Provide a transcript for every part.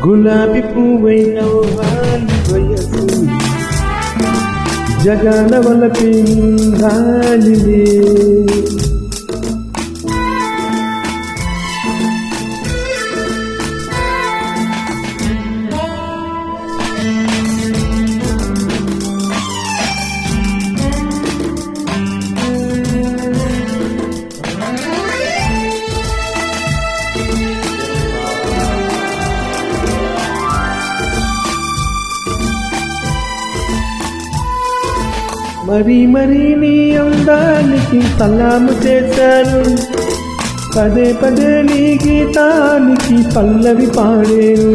గులాబీ పువ్వైన వాలి వయసు జగాన వలపిందాలిలే మరీ మరీ నీ అందానికి సలాము చేశాను, పదే పదే నీ గీతానికి పల్లవి పాడేను.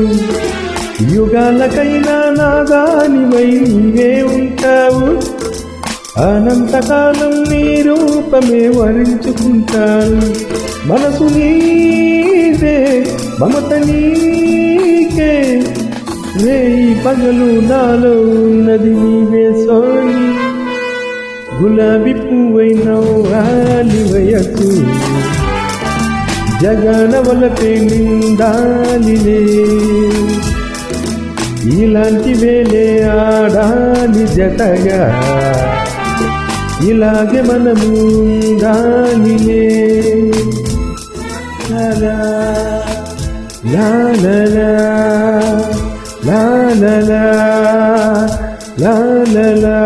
యుగాలకైనా నాగానివై నీవే ఉంటావు, అనంతకాలం నీ రూపమే వరించుకుంటాను. మనసు నీదే మమత నీకే, రేయి పగలు నాలో ఉన్నది నీవే సోని. గులాబీ పువ్వైన వాలి వయసు జగాన వలపే నిందాలిలే. ఇలాంటి వేలే ఆడాలి జతగా, ఇలాగే మనము ఉండాలిలే. లాలా లాలా లాలా లాలా